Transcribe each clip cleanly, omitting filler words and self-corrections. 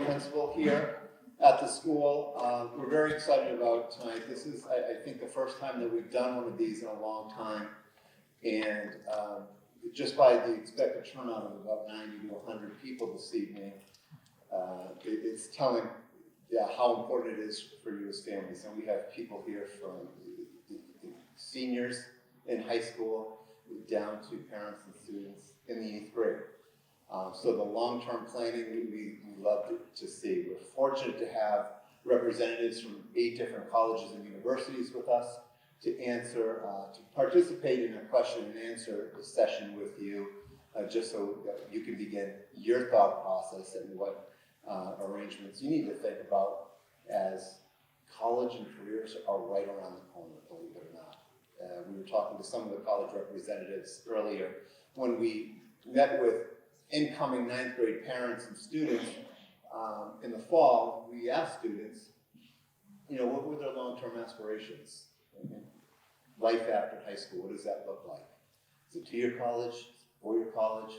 principal here at the school. We're very excited about tonight. This is, I think, the first time that we've done one of these in a long time. And just by the expected turnout of about 90 to 100 people this evening, it's telling how important it is for you as families. And we have people here from the seniors in high school down to parents and students in the 8th grade. So the long-term planning we love to see. We're fortunate to have representatives from 8 different colleges and universities with us to answer, to participate in a question and answer session with you, just so you can begin your thought process and what arrangements you need to think about as college and careers are right around the corner, believe it or not. We were talking to some of the college representatives earlier. When we met with incoming 9th grade parents and students in the fall, we asked students, what were their long-term aspirations? Life after high school, what does that look like? Is it 2-year college, 4-year college?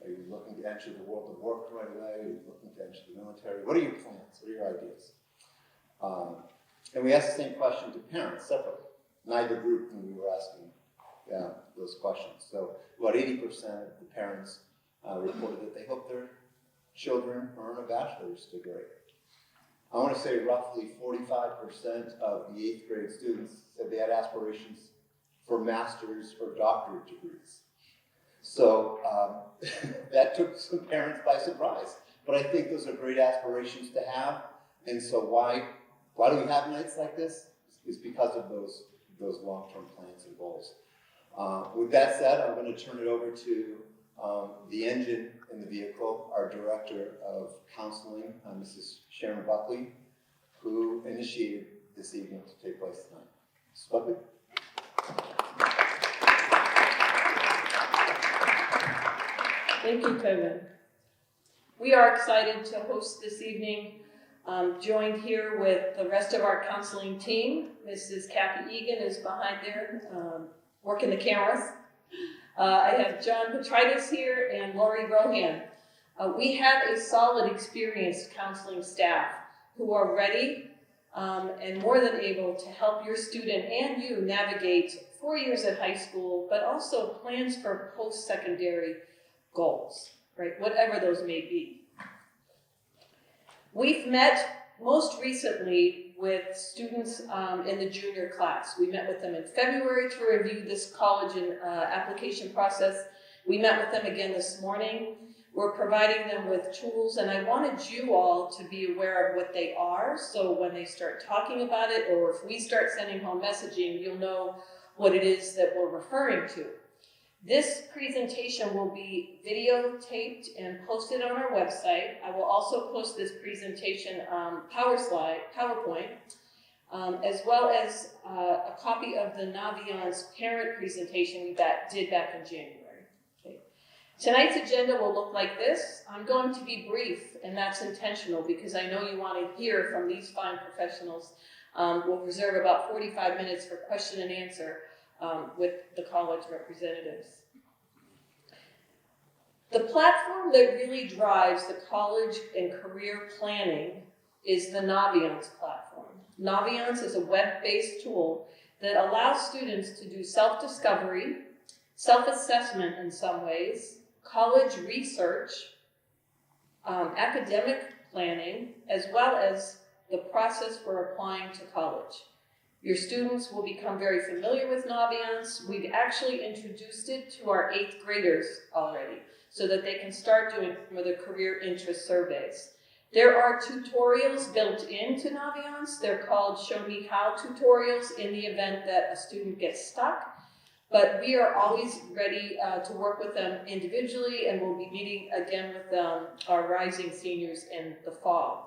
Are you looking to enter the world of work right away? Are you looking to enter the military? What are your plans? What are your ideas? And we asked the same question to parents separately. Neither group when we were asking those questions. So about 80% of the parents reported that they hope their children earn a bachelor's degree. I want to say roughly 45% of the 8th grade students said they had aspirations for master's or doctorate degrees. So that took some parents by surprise. But I think those are great aspirations to have. And so why do we have nights like this? It's because of those long-term plans and goals. With that said, I'm going to turn it over to the engine in the vehicle, our Director of Counseling, Mrs. Sharon Buckley, who initiated this evening to take place tonight. Mrs. Buckley? Thank you, Kevin. We are excited to host this evening, joined here with the rest of our counseling team. Mrs. Kathy Egan is behind there, working the cameras. I have John Petritis here and Lori Rohan. We have a solid, experienced counseling staff who are ready and more than able to help your student and you navigate 4 years at high school, but also plans for post-secondary goals, right? Whatever those may be. We've met most recently with students in the junior class. We met with them in February to review this college and application process. We met with them again this morning. We're providing them with tools, and I wanted you all to be aware of what they are, so when they start talking about it, or if we start sending home messaging, you'll know what it is that we're referring to. This presentation will be videotaped and posted on our website. I will also post this presentation PowerPoint, as well as a copy of the Naviance parent presentation we did back in January. Okay. Tonight's agenda will look like this. I'm going to be brief, and that's intentional because I know you want to hear from these fine professionals. We'll reserve about 45 minutes for question and answer with the college representatives. The platform that really drives the college and career planning is the Naviance Platform. Naviance is a web-based tool that allows students to do self-discovery, self-assessment in some ways, college research, academic planning, as well as the process for applying to college. Your students will become very familiar with Naviance. We've actually introduced it to our 8th graders already so that they can start doing some of their career interest surveys. There are tutorials built into Naviance. They're called Show Me How tutorials in the event that a student gets stuck. But we are always ready to work with them individually, and we'll be meeting again with our rising seniors in the fall.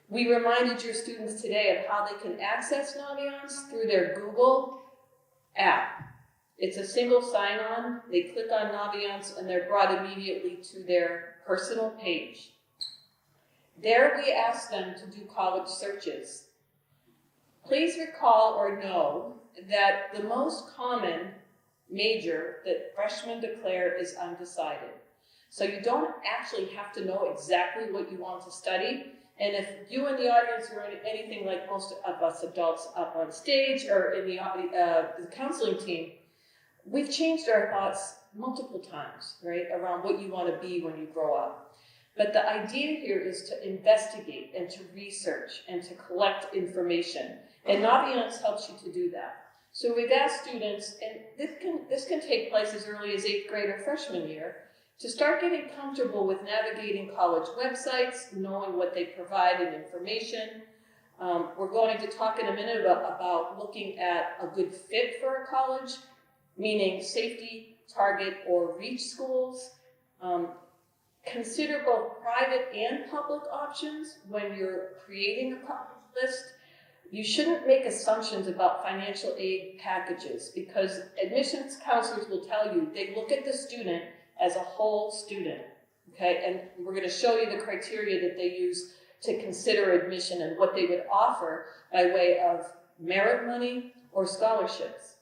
We reminded your students today of how they can access Naviance through their Google app. It's a single sign-on. They click on Naviance and they're brought immediately to their personal page. There we ask them to do college searches. Please recall or know that the most common major that freshmen declare is undecided. So you don't actually have to know exactly what you want to study. And if you in the audience are anything like most of us adults up on stage or in the counseling team, we've changed our thoughts multiple times, right, around what you want to be when you grow up. But the idea here is to investigate and to research and to collect information. And Naviance helps you to do that. So we've asked students, and this can take place as early as 8th grade or freshman year, to start getting comfortable with navigating college websites, knowing what they provide and information. We're going to talk in a minute about looking at a good fit for a college, meaning safety, target, or reach schools. Consider both private and public options when you're creating a college list. You shouldn't make assumptions about financial aid packages because admissions counselors will tell you they look at the student as a whole student, okay? And we're going to show you the criteria that they use to consider admission and what they would offer by way of merit money or scholarships.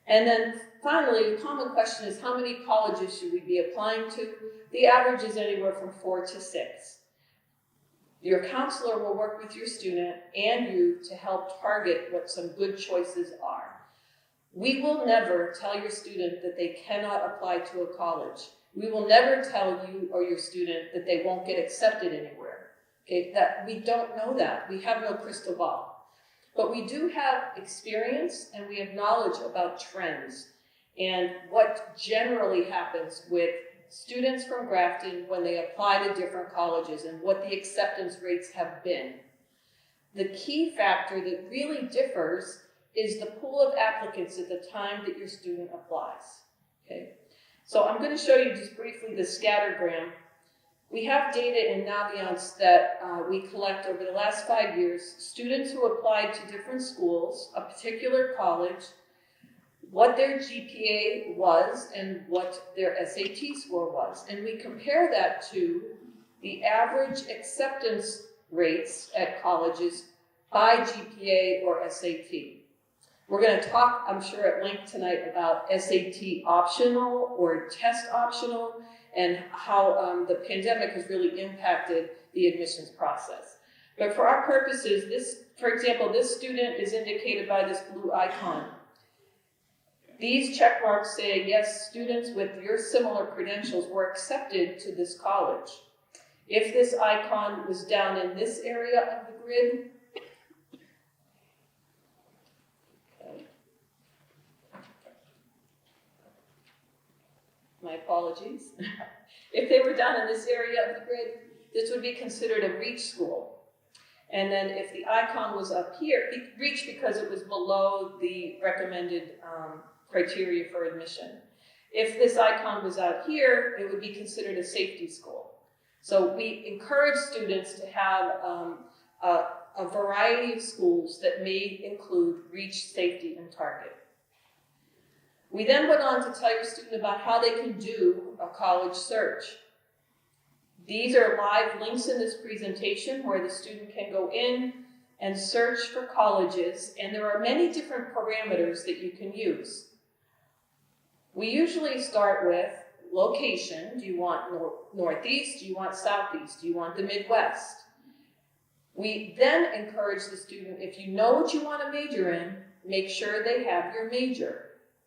And then finally, a common question is how many colleges should we be applying to? The average is anywhere from 4 to 6. Your counselor will work with your student and you to help target what some good choices are. We will never tell your student that they cannot apply to a college. We will never tell you or your student that they won't get accepted anywhere. Okay, that we don't know that. We have no crystal ball. But we do have experience and we have knowledge about trends and what generally happens with students from Grafton when they apply to different colleges and what the acceptance rates have been. The key factor that really differs is the pool of applicants at the time that your student applies. Okay, so I'm going to show you just briefly the scattergram. We have data in Naviance that we collect over the last 5 years, students who applied to different schools, a particular college, what their GPA was and what their SAT score was. And we compare that to the average acceptance rates at colleges by GPA or SAT. We're going to talk, I'm sure, at length tonight about SAT optional or test optional and how the pandemic has really impacted the admissions process. But for our purposes, this, for example, this student is indicated by this blue icon. These check marks say, yes, students with your similar credentials were accepted to this college. If this icon was down in this area of the grid, my apologies. If they were down in this area of the grid, this would be considered a reach school. And then if the icon was up here, reach because it was below the recommended criteria for admission. If this icon was out here, it would be considered a safety school. So we encourage students to have a variety of schools that may include reach, safety, and target. We then went on to tell your student about how they can do a college search. These are live links in this presentation where the student can go in and search for colleges, and there are many different parameters that you can use. We usually start with location. Do you want Northeast? Do you want Southeast? Do you want the Midwest? We then encourage the student, if you know what you want to major in, make sure they have your major.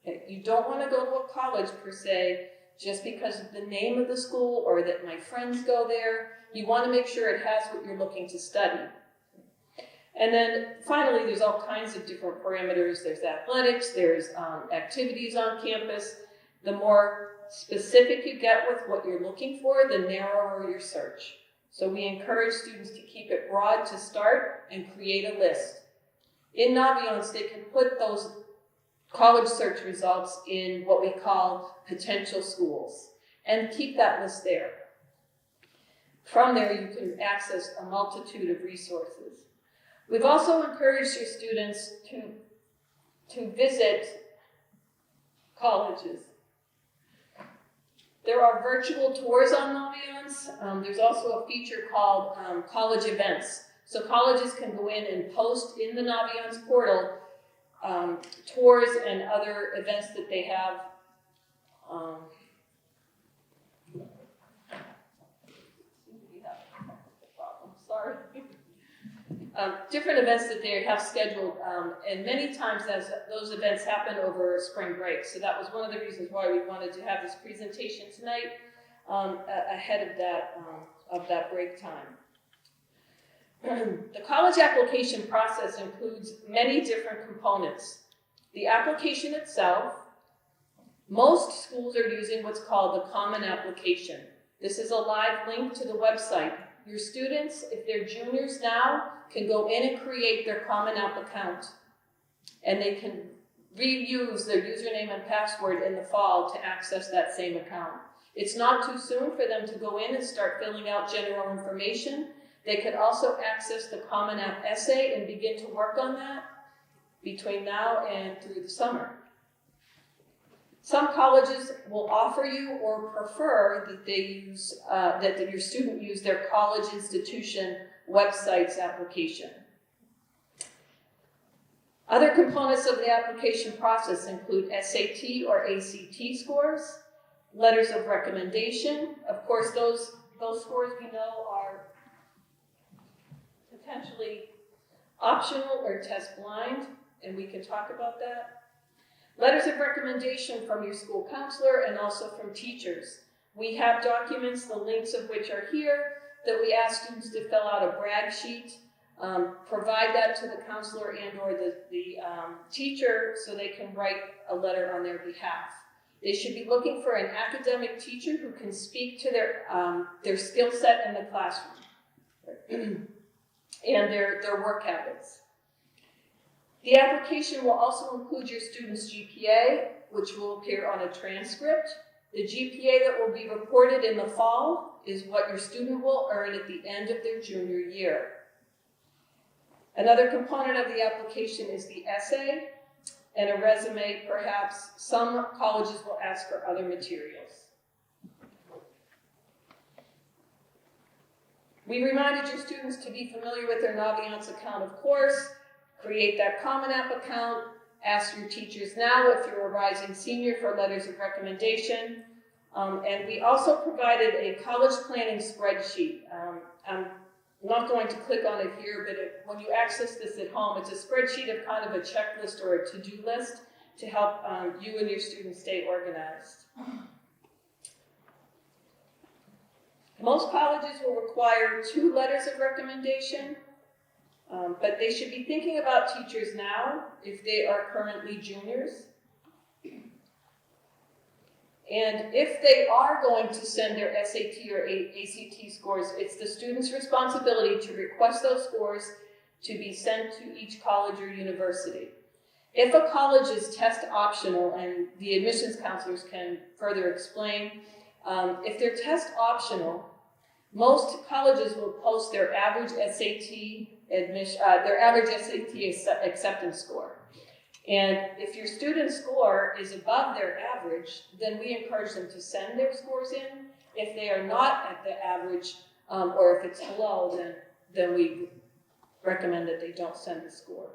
Okay? You don't want to go to a college per se just because of the name of the school or that my friends go there. You want to make sure it has what you're looking to study. And then finally, there's all kinds of different parameters. There's athletics, there's activities on campus. The more specific you get with what you're looking for, the narrower your search. So we encourage students to keep it broad to start and create a list. In Naviance, they can put those college search results in what we call potential schools and keep that list there. From there, you can access a multitude of resources. We've also encouraged your students to visit colleges. There are virtual tours on Naviance. There's also a feature called college events. So colleges can go in and post in the Naviance portal tours and other events that they have different events that they have scheduled, and many times those events happen over spring break. So that was one of the reasons why we wanted to have this presentation tonight, ahead of that break time. The college application process includes many different components. The application itself, most schools are using what's called the Common Application. This is a live link to the website. Your students, if they're juniors now, can go in and create their Common App account, and they can reuse their username and password in the fall to access that same account. It's not too soon for them to go in and start filling out general information. They could also access the Common App essay and begin to work on that between now and through the summer. Some colleges will offer you or prefer that they use, that your student use their college institution website's application. Other components of the application process include SAT or ACT scores, letters of recommendation. Of course, those scores we know are potentially optional or test blind, and we can talk about that. Letters of recommendation from your school counselor and also from teachers. We have documents, the links of which are here, that we ask students to fill out a brag sheet, provide that to the counselor and or the teacher so they can write a letter on their behalf. They should be looking for an academic teacher who can speak to their skill set in the classroom and their work habits. The application will also include your student's GPA, which will appear on a transcript. The GPA that will be reported in the fall is what your student will earn at the end of their junior year. Another component of the application is the essay and a resume. Perhaps some colleges will ask for other materials. We reminded your students to be familiar with their Naviance account, of course. Create that Common App account. Ask your teachers now if you're a rising senior for letters of recommendation. And we also provided a college planning spreadsheet. I'm not going to click on it here, but when you access this at home, it's a spreadsheet of kind of a checklist or a to-do list to help you and your students stay organized. Most colleges will require 2 letters of recommendation. But they should be thinking about teachers now if they are currently juniors. And if they are going to send their SAT or ACT scores, it's the student's responsibility to request those scores to be sent to each college or university. If a college is test optional, and the admissions counselors can further explain, if they're test optional, most colleges will post their average SAT acceptance score. And if your student's score is above their average, then we encourage them to send their scores in. If they are not at the average, or if it's below, then we recommend that they don't send the score.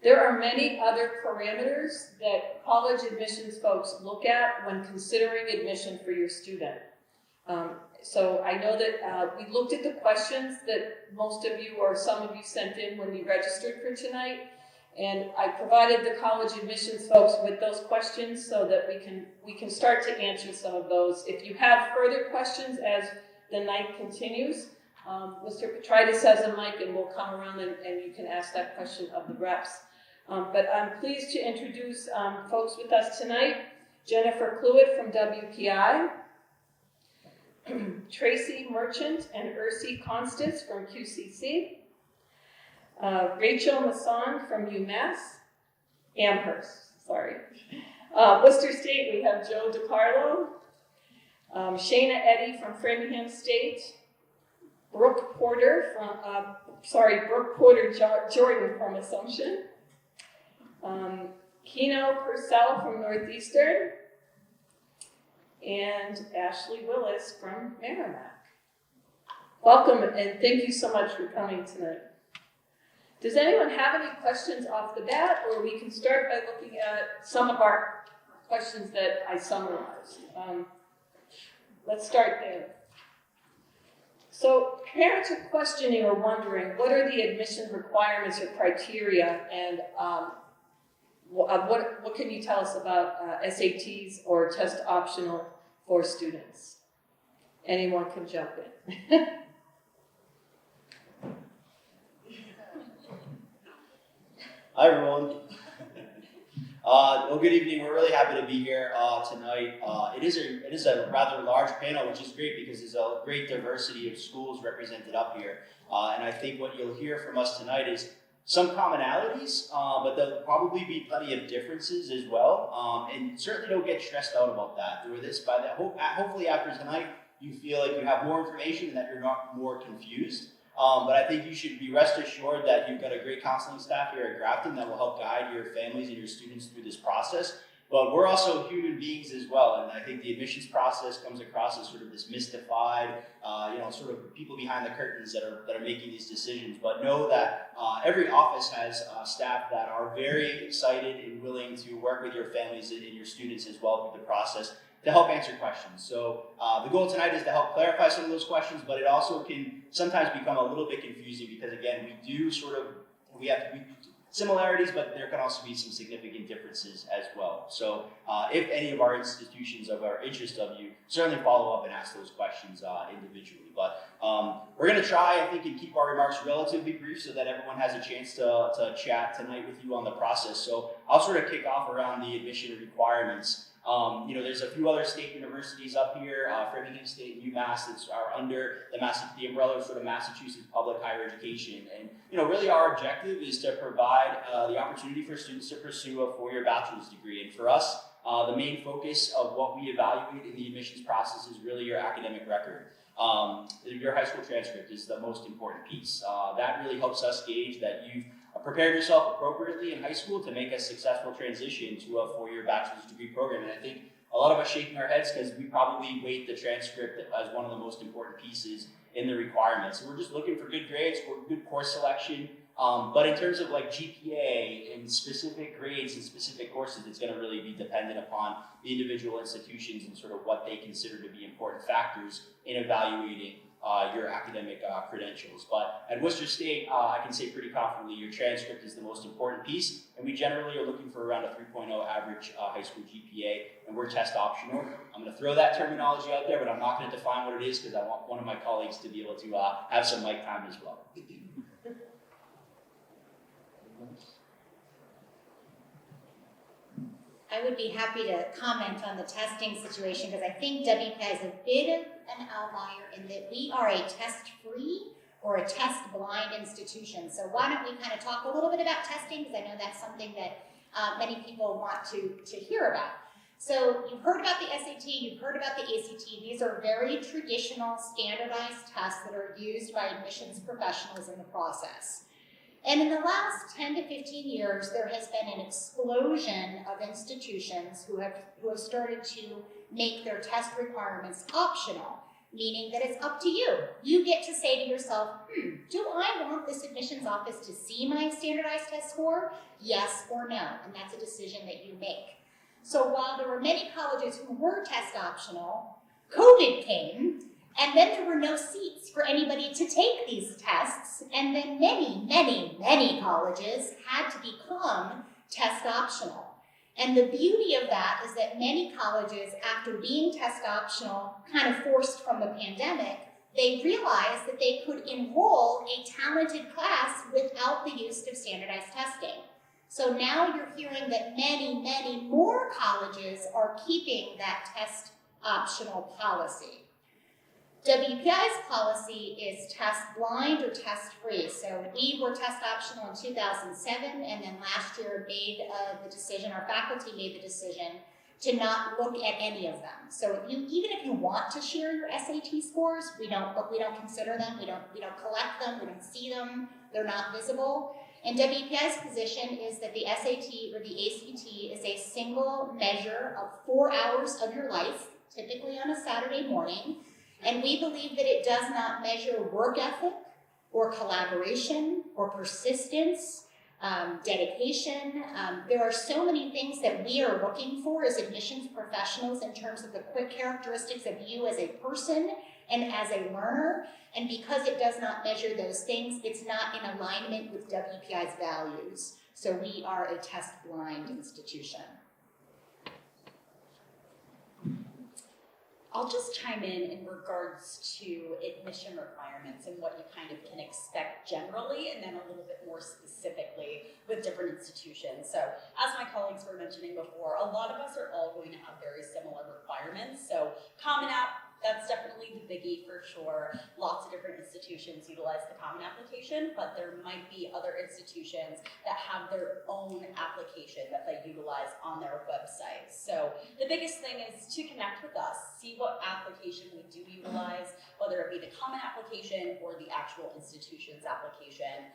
There are many other parameters that college admissions folks look at when considering admission for your student. So I know that we looked at the questions that most of you or some of you sent in when you registered for tonight, and I provided the college admissions folks with those questions so that we can start to answer some of those. If you have further questions as the night continues, Mr. Petritis has a mic and we'll come around and you can ask that question of the reps. But I'm pleased to introduce folks with us tonight. Jennifer Cluett from WPI, Tracy Merchant and Ursi Constance from QCC, Rachel Masson from Amherst. Worcester State, we have Joe DiCarlo, Shayna Eddy from Framingham State, Brooke Porter Jordan from Assumption, Keno Purcell from Northeastern, and Ashley Willis from Merrimack. Welcome, and thank you so much for coming tonight. Does anyone have any questions off the bat, or we can start by looking at some of our questions that I summarized. Let's start there. So parents are questioning or wondering, what are the admission requirements or criteria, and what can you tell us about SATs or test optional for students? Anyone can jump in. Hi, everyone. Well, good evening. We're really happy to be here tonight. It is a rather large panel, which is great because there's a great diversity of schools represented up here. And I think what you'll hear from us tonight is some commonalities, but there'll probably be plenty of differences as well. And certainly don't get stressed out about that. Hopefully after tonight, you feel like you have more information and that you're not more confused. But I think you should be rest assured that you've got a great counseling staff here at Grafton that will help guide your families and your students through this process. But we're also human beings as well, and I think the admissions process comes across as sort of this mystified, sort of people behind the curtains that are making these decisions. But know that every office has staff that are very excited and willing to work with your families and your students as well through the process to help answer questions. So the goal tonight is to help clarify some of those questions, but it also can sometimes become a little bit confusing because, again, we have similarities, but there can also be some significant differences as well. So if any of our institutions of our interest of you, certainly follow up and ask those questions individually. But we're going to try, I think, and keep our remarks relatively brief so that everyone has a chance to chat tonight with you on the process. So I'll sort of kick off around the admission requirements. There's a few other state universities up here, Framingham State and UMass, that are under the umbrella of sort of Massachusetts public higher education. And, really our objective is to provide the opportunity for students to pursue a four-year bachelor's degree. And for us, the main focus of what we evaluate in the admissions process is really your academic record. Your high school transcript is the most important piece. That really helps us gauge that you've prepared yourself appropriately in high school to make a successful transition to a four-year bachelor's degree program. And I think a lot of us shaking our heads because we probably weight the transcript as one of the most important pieces in the requirements. So we're just looking for good grades, for good course selection. But in terms of like GPA and specific grades and specific courses, it's going to really be dependent upon the individual institutions and sort of what they consider to be important factors in evaluating your academic credentials. But at Worcester State, I can say pretty confidently your transcript is the most important piece, and we generally are looking for around a 3.0 average high school GPA, and we're test optional. I'm going to throw that terminology out there, but I'm not going to define what it is because I want one of my colleagues to be able to have some mic time as well. I would be happy to comment on the testing situation because I think WPI is a bit of an outlier in that we are a test-free or a test-blind institution. So why don't we kind of talk a little bit about testing, because I know that's something that many people want to hear about. So you've heard about the SAT, you've heard about the ACT. These are very traditional standardized tests that are used by admissions professionals in the process. And in the last 10 to 15 years, there has been an explosion of institutions who have started to make their test requirements optional, meaning that it's up to you. You get to say to yourself, do I want this admissions office to see my standardized test score? Yes or no, and that's a decision that you make. So while there were many colleges who were test optional, COVID came, and then there were no seats for anybody to take these tests, and then many, many, many colleges had to become test optional. And the beauty of that is that many colleges, after being test optional, kind of forced from the pandemic, they realized that they could enroll a talented class without the use of standardized testing. So now you're hearing that many, many more colleges are keeping that test optional policy. WPI's policy is test blind or test free. So we were test optional in 2007, and then last year made the decision, our faculty made the decision to not look at any of them. So even if you want to share your SAT scores, we don't consider them, we don't collect them, we don't see them, they're not visible. And WPI's position is that the SAT or the ACT is a single measure of 4 hours of your life, typically on a Saturday morning. And we believe that it does not measure work ethic or collaboration or persistence, dedication. There are so many things that we are looking for as admissions professionals in terms of the quick characteristics of you as a person and as a learner. And because it does not measure those things, it's not in alignment with WPI's values. So we are a test-blind institution. I'll just chime in regards to admission requirements and what you kind of can expect generally, and then a little bit more specifically with different institutions. So as my colleagues were mentioning before, a lot of us are all going to have very similar requirements. So Common App, that's definitely the biggie for sure. Lots of different institutions utilize the Common Application, but there might be other institutions that have their own application that they utilize on their website. So the biggest thing is to connect with us, see what application we do utilize, whether it be the Common Application or the actual institution's application.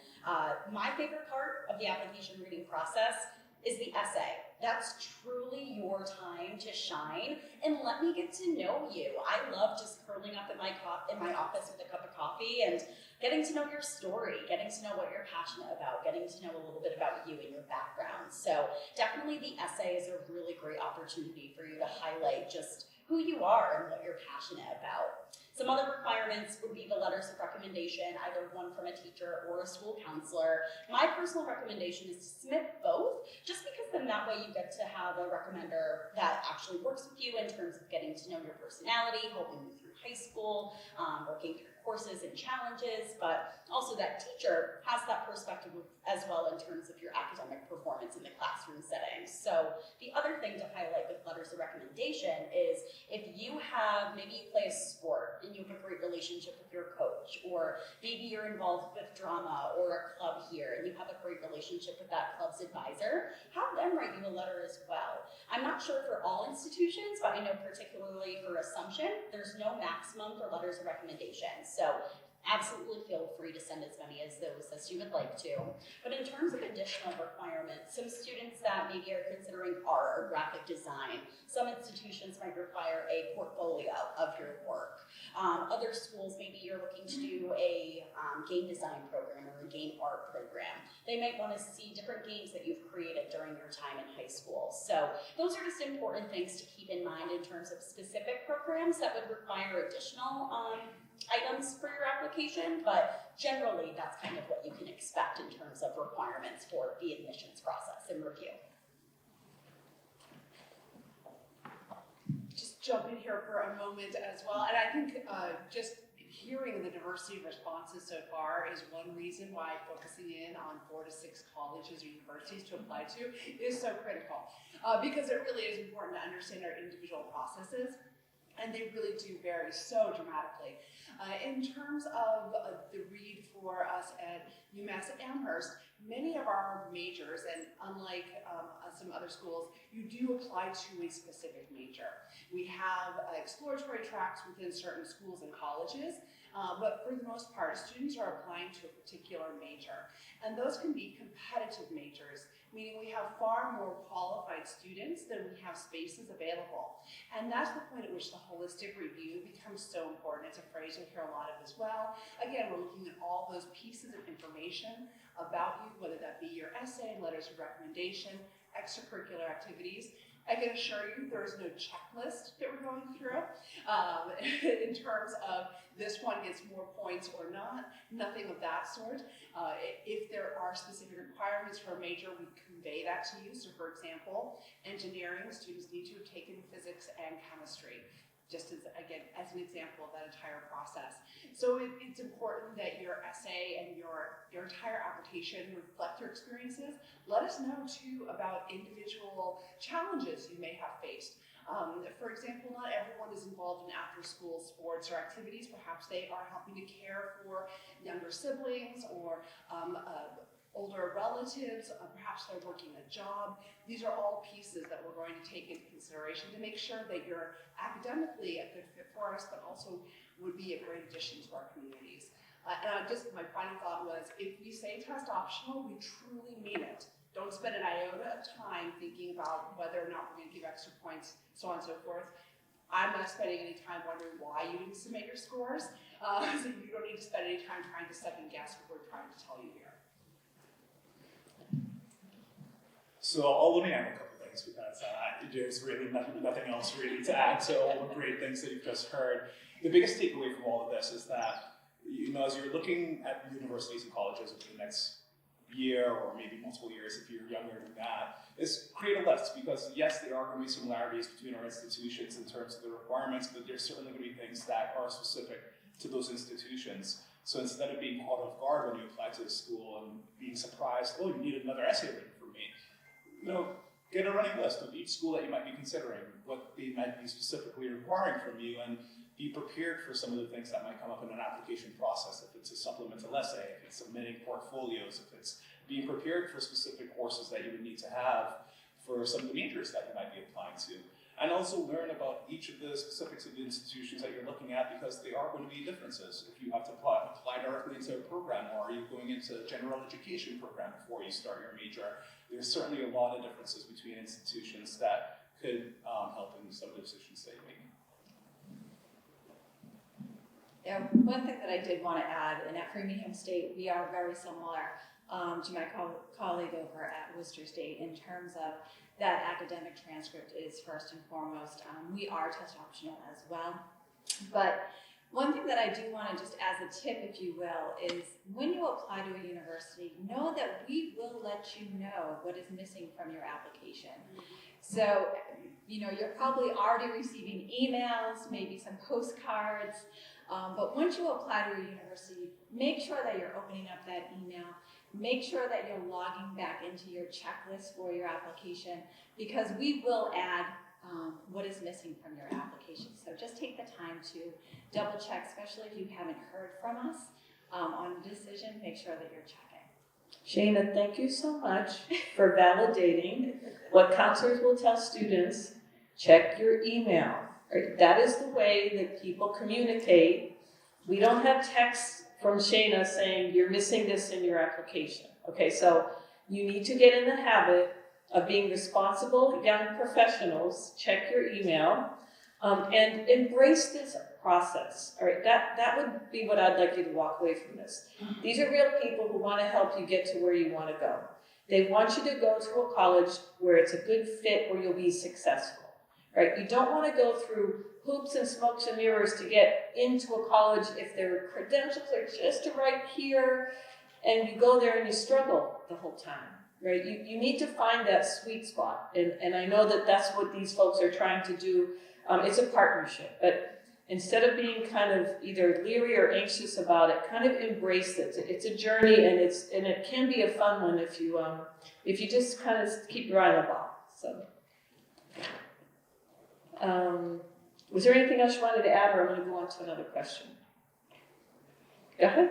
My favorite part of the application reading process is the essay. That's truly your time to shine and let me get to know you. I love just curling up in my office with a cup of coffee and getting to know your story, getting to know what you're passionate about, getting to know a little bit about you and your background. So definitely the essay is a really great opportunity for you to highlight just who you are and what you're passionate about. Some other requirements would be the letters of recommendation, either one from a teacher or a school counselor. My personal recommendation is to submit both, just because then that way you get to have a recommender that actually works with you in terms of getting to know your personality, helping you through high school, working through courses and challenges, but also that teacher has that perspective as well in terms of your academic performance in the classroom setting. So the other thing to highlight with letters of recommendation is if you have, maybe you play a sport and you have a great relationship with your coach, or maybe you're involved with drama or a club here and you have a great relationship with that club's advisor, have them write you a letter as well. I'm not sure for all institutions, but I know particularly for Assumption, there's no maximum for letters of recommendation. So absolutely feel free to send as many as those as you would like to. But in terms of additional requirements, some students that maybe are considering art or graphic design, some institutions might require a portfolio of your work. Other schools, maybe you're looking to do a game design program or a game art program. They might want to see different games that you've created during your time in high school. So those are just important things to keep in mind in terms of specific programs that would require additional items for your application, but generally that's kind of what you can expect in terms of requirements for the admissions process and review. Just jump in here for a moment as well, and I think just hearing the diversity of responses so far is one reason why focusing in on 4 to 6 colleges or universities to apply to is so critical, because it really is important to understand our individual processes, and they really do vary so dramatically. In terms of the read for us at UMass Amherst, many of our majors, and unlike some other schools, you do apply to a specific major. We have exploratory tracks within certain schools and colleges, but for the most part, students are applying to a particular major. And those can be competitive majors, meaning we have far more qualified students than we have spaces available. And that's the point at which the holistic review becomes so important. It's a phrase we hear a lot of as well. Again, we're looking at all those pieces of information about you, whether that be your essay, letters of recommendation, extracurricular activities. I can assure you there is no checklist that we're going through in terms of this one gets more points or not, nothing of that sort. If there are specific requirements for a major, we convey that to you. So for example, engineering, students need to have taken physics and chemistry, just as, again, as an example of that entire process. So it's important that your essay and your entire application reflect your experiences. Let us know too about individual challenges you may have faced. For example, not everyone is involved in after-school sports or activities. Perhaps they are helping to care for younger siblings or older relatives, perhaps they're working a job. These are all pieces that we're going to take into consideration to make sure that you're academically a good fit for us, but also would be a great addition to our communities. And just my final thought was, if we say test optional, we truly mean it. Don't spend an iota of time thinking about whether or not we're going to give extra points, so on and so forth. I'm not spending any time wondering why you didn't submit your scores, so you don't need to spend any time trying to second guess what we're trying to tell you here. So I'll let me add a couple things because there's really nothing else really to add to all the great things that you've just heard. the biggest takeaway from all of this is that, as you're looking at universities and colleges over the next year or maybe multiple years if you're younger than that, is create a list, because yes, there are going to be similarities between our institutions in terms of the requirements, but there's certainly going to be things that are specific to those institutions. So instead of being caught off guard when you apply to a school and being surprised, oh, you need another essay written for me, get a running list of each school that you might be considering, what they might be specifically requiring from you, and be prepared for some of the things that might come up in an application process. If it's a supplemental essay, if it's submitting portfolios, if it's being prepared for specific courses that you would need to have for some of the majors that you might be applying to. And also learn about each of the specifics of the institutions that you're looking at, because there are going to be differences. If you have to apply directly into a program, or are you going into a general education program before you start your major, there's certainly a lot of differences between institutions that could help in some of the decisions that you make. Yeah, one thing that I did want to add, and at Framingham State, we are very similar to my colleague over at Worcester State in terms of that academic transcript is first and foremost. We are test optional as well. But one thing that I do want to just as a tip, if you will, is when you apply to a university, know that we will let you know what is missing from your application. So, you're probably already receiving emails, maybe some postcards, but once you apply to a university, make sure that you're opening up that email. Make sure that you're logging back into your checklist for your application, because we will add what is missing from your application. So just take the time to double check, especially if you haven't heard from us on a decision, make sure that you're checking. Shana, thank you so much for validating what counselors will tell students. Check your email. Right? That is the way that people communicate. We don't have texts from Shana saying you're missing this in your application. Okay, so you need to get in the habit of being responsible young professionals. Check your email and embrace this process. All right, that would be what I'd like you to walk away from this. These are real people who want to help you get to where you want to go. They want you to go to a college where it's a good fit, where you'll be successful. Right? You don't want to go through hoops and smokes and mirrors to get into a college if their credentials are just right here, and you go there and you struggle the whole time. Right? You need to find that sweet spot, and I know that that's what these folks are trying to do. It's a partnership, but instead of being kind of either leery or anxious about it, kind of embrace it. It's a journey, and it can be a fun one if you just kind of keep your eye on the ball. So. Was there anything else you wanted to add, or I'm going to go on to another question? Go ahead.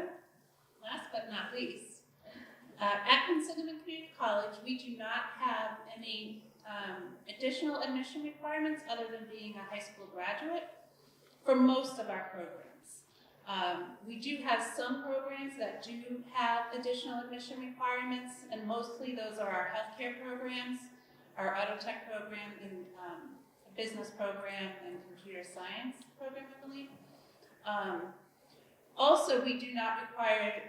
Last but not least, at Cinnamon Community College, we do not have any additional admission requirements other than being a high school graduate for most of our programs. We do have some programs that do have additional admission requirements, and mostly those are our healthcare programs, our auto tech program, and business program, and computer science program, I believe. Also, we do not require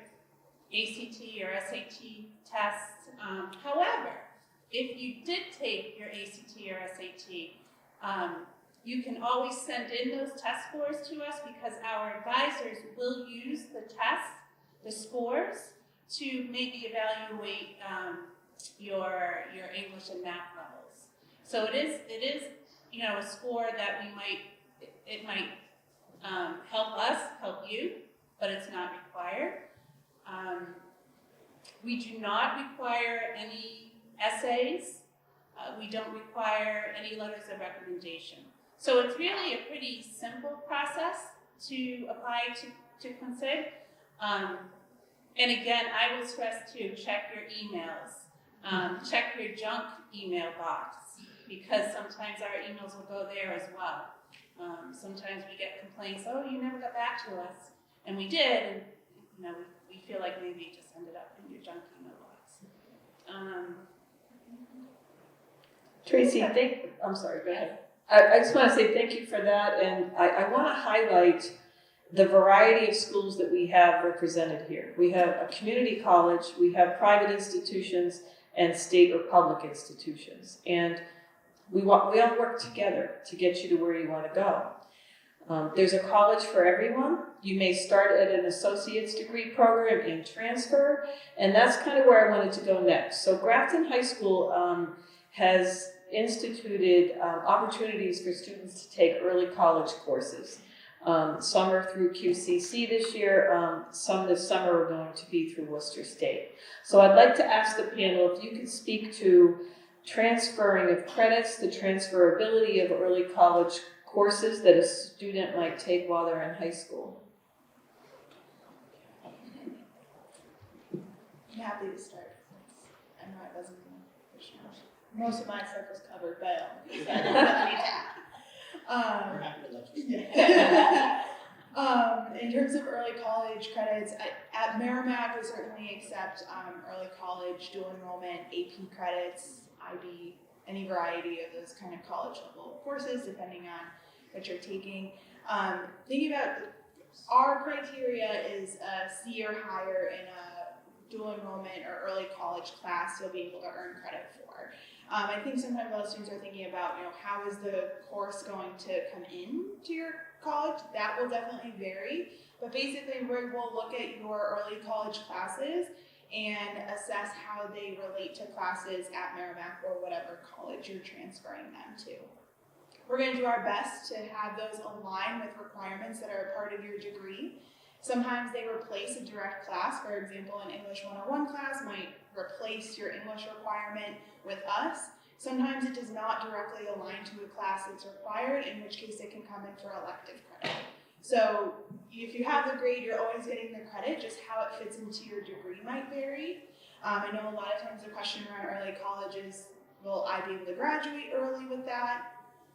ACT or SAT tests. However, if you did take your ACT or SAT, you can always send in those test scores to us, because our advisors will use the test, the scores, to maybe evaluate your English and math levels. So it is a score that it might help us, help you, but it's not required. We do not require any essays. We don't require any letters of recommendation. So it's really a pretty simple process to apply to Consig. And again, I will stress too, check your emails. Check your junk email box, because sometimes our emails will go there as well. Sometimes we get complaints, oh, you never got back to us. And we did, and we feel like maybe it just ended up in your junk email box. Tracy, I'm sorry, go ahead. I just want to say thank you for that, and I want to highlight the variety of schools that we have represented here. We have a community college, we have private institutions, and state or public institutions. And we all work together to get you to where you want to go. There's a college for everyone. You may start at an associate's degree program and transfer, and that's kind of where I wanted to go next. So Grafton High School has instituted opportunities for students to take early college courses. Some are through QCC this year, some this summer are going to be through Worcester State. So I'd like to ask the panel if you could speak to transferring of credits, the transferability of early college courses that a student might take while they're in high school. I'm happy to start. I know I wasn't in the push much. Most of my stuff was covered by so I didn't have any to We're happy to let you. Yeah. In terms of early college credits, at Merrimack, we certainly accept early college, dual enrollment, AP credits, IB, any variety of those kind of college level courses, depending on what you're taking. Thinking about our criteria is a C or higher in a dual enrollment or early college class you'll be able to earn credit for. I think sometimes a lot of students are thinking about, how is the course going to come in to your college? That will definitely vary, but basically we will look at your early college classes and assess how they relate to classes at Merrimack or whatever college you're transferring them to. We're going to do our best to have those align with requirements that are a part of your degree. Sometimes they replace a direct class. For example, an English 101 class might replace your English requirement with us. Sometimes it does not directly align to a class that's required, in which case it can come in for elective credit. So if you have the grade, you're always getting the credit, just how it fits into your degree might vary. I know a lot of times the question around early college is, will I be able to graduate early with that?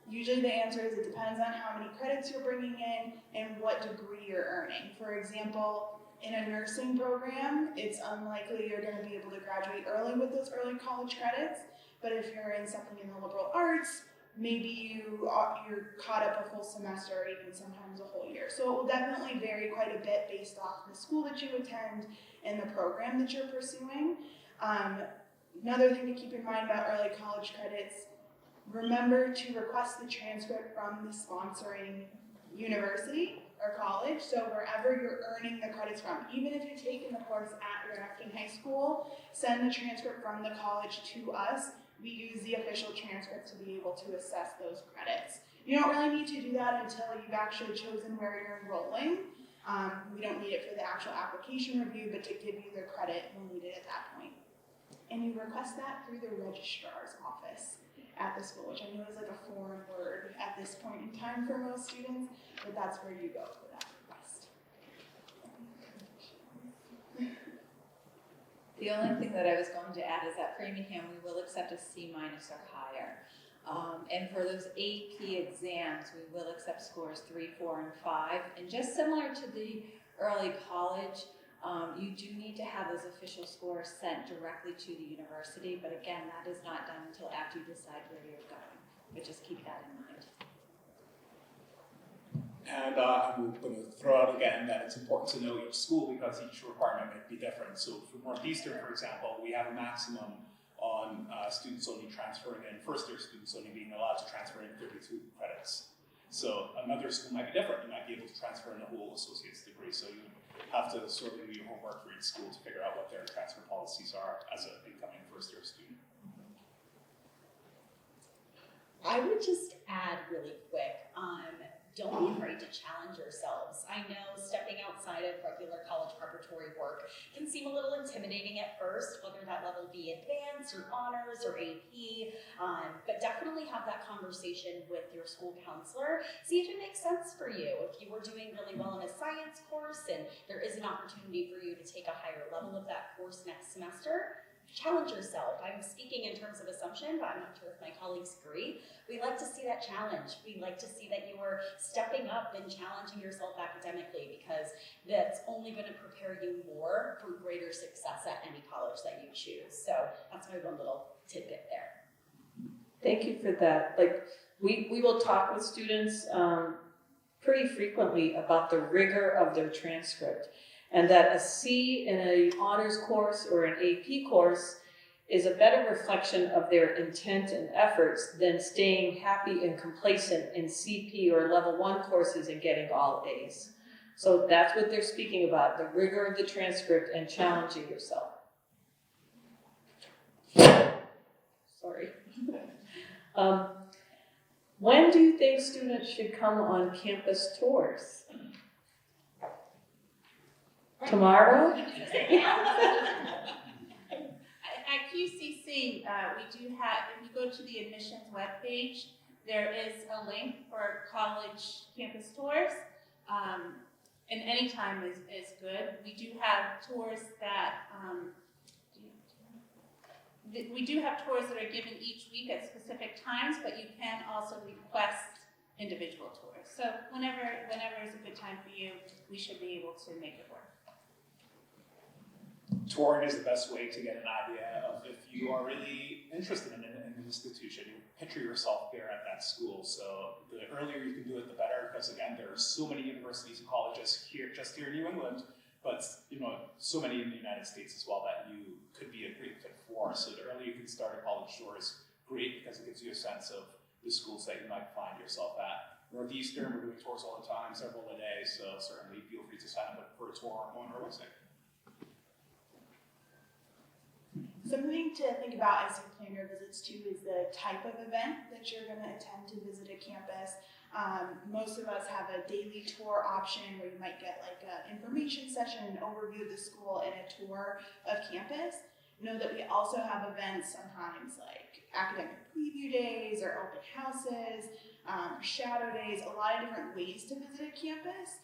Usually the answer is it depends on how many credits you're bringing in and what degree you're earning. For example, in a nursing program, it's unlikely you're going to be able to graduate early with those early college credits. But if you're in something in the liberal arts, maybe you're caught up a full semester or even sometimes a whole year. So it will definitely vary quite a bit based off the school that you attend and the program that you're pursuing. Another thing to keep in mind about early college credits, remember to request the transcript from the sponsoring university or college. So wherever you're earning the credits from, even if you've taken the course at Grafton High School, send the transcript from the college to us. We use the official transcript to be able to assess those credits. You don't really need to do that until you've actually chosen where you're enrolling. We don't need it for the actual application review, but to give you the credit, we'll need it at that point. And you request that through the registrar's office at the school, which I know is like a foreign word at this point in time for most students, but that's where you go for that request. The only thing that I was going to add is that Framingham, we will accept a C- or higher. And for those AP exams, we will accept scores 3, 4, and 5. And just similar to the early college, you do need to have those official scores sent directly to the university. But again, that is not done until after you decide where you're going. But just keep that in mind. And I'm going to throw out again that it's important to know each school because each requirement might be different. So for Northeastern, for example, we have a maximum on students only transferring in, first-year students only being allowed to transfer in 32 credits. So another school might be different. You might be able to transfer in a whole associate's degree. So you have to sort of do your homework for each school to figure out what their transfer policies are as an incoming first-year student. I would just add really quick, don't be afraid to challenge yourselves. I know stepping outside of regular college preparatory work can seem a little intimidating at first, whether that level be advanced or honors or AP, but definitely have that conversation with your school counselor. See if it makes sense for you. If you were doing really well in a science course and there is an opportunity for you to take a higher level of that course next semester, challenge yourself. I'm speaking in terms of assumption, but I'm not sure if my colleagues agree. We like to see that challenge. We like to see that you are stepping up and challenging yourself academically because that's only going to prepare you more for greater success at any college that you choose. So that's my one little tidbit there. Thank you for that. We will talk with students pretty frequently about the rigor of their transcript. And that a C in an honors course or an AP course is a better reflection of their intent and efforts than staying happy and complacent in CP or level 1 courses and getting all A's. So that's what they're speaking about, the rigor of the transcript and challenging yourself. Sorry. When do you think students should come on campus tours? Tomorrow? At QCC, we do have, if you go to the admissions webpage, there is a link for college campus tours. And any time is good. We do have tours that, are given each week at specific times, but you can also request individual tours. So whenever is a good time for you, we should be able to make it work. Touring is the best way to get an idea of if you are really interested in an institution. You picture yourself there at that school. So the earlier you can do it, the better. Because again, there are so many universities and colleges here in New England, but so many in the United States as well that you could be a great fit for. So the earlier you can start a college tour is great because it gives you a sense of the schools that you might find yourself at. Northeastern, we're doing tours all the time, several a day. So certainly feel free to sign up for a tour on our website. Something to think about as you plan your visits too is the type of event that you're going to attend to visit a campus. Most of us have a daily tour option where you might get like an information session, an overview of the school, and a tour of campus. Know that we also have events sometimes like academic preview days or open houses, shadow days, a lot of different ways to visit a campus.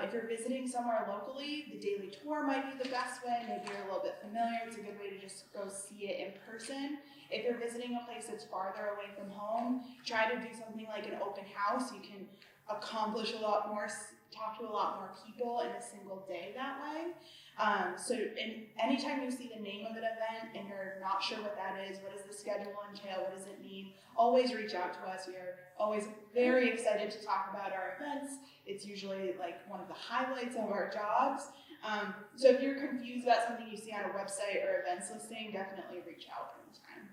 If you're visiting somewhere locally, the daily tour might be the best way. Maybe you're a little bit familiar. It's a good way to just go see it in person. If you're visiting a place that's farther away from home, try to do something like an open house. You can accomplish a lot more, talk to a lot more people in a single day that way. Anytime you see the name of an event and you're not sure what that is, what does the schedule entail, what does it mean, always reach out to us. We are always very excited to talk about our events. It's usually like one of the highlights of our jobs. So if you're confused about something you see on a website or events listing, definitely reach out anytime.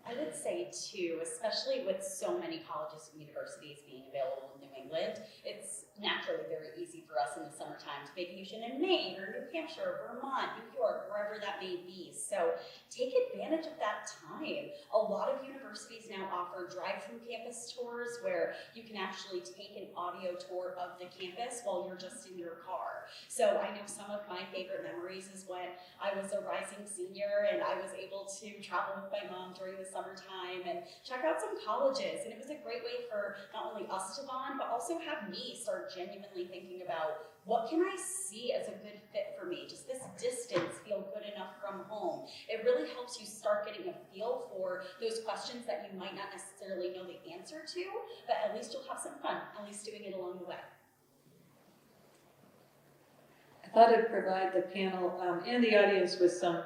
I would say too, especially with so many colleges and universities being available in New England, it's naturally very easy for us in the summertime to vacation in Maine or New Hampshire, Vermont, New York, wherever that may be. So take advantage of that time. A lot of universities now offer drive-through campus tours where you can actually take an audio tour of the campus while you're just in your car. So I know some of my favorite memories is when I was a rising senior and I was able to travel with my mom during the summertime and check out some colleges. And it was a great way for not only us to bond, but also have me start genuinely thinking about what can I see as a good fit for me? Does this distance feel good enough from home? It really helps you start getting a feel for those questions that you might not necessarily know the answer to, but at least you'll have some fun, at least doing it along the way. I thought I'd provide the panel and the audience with some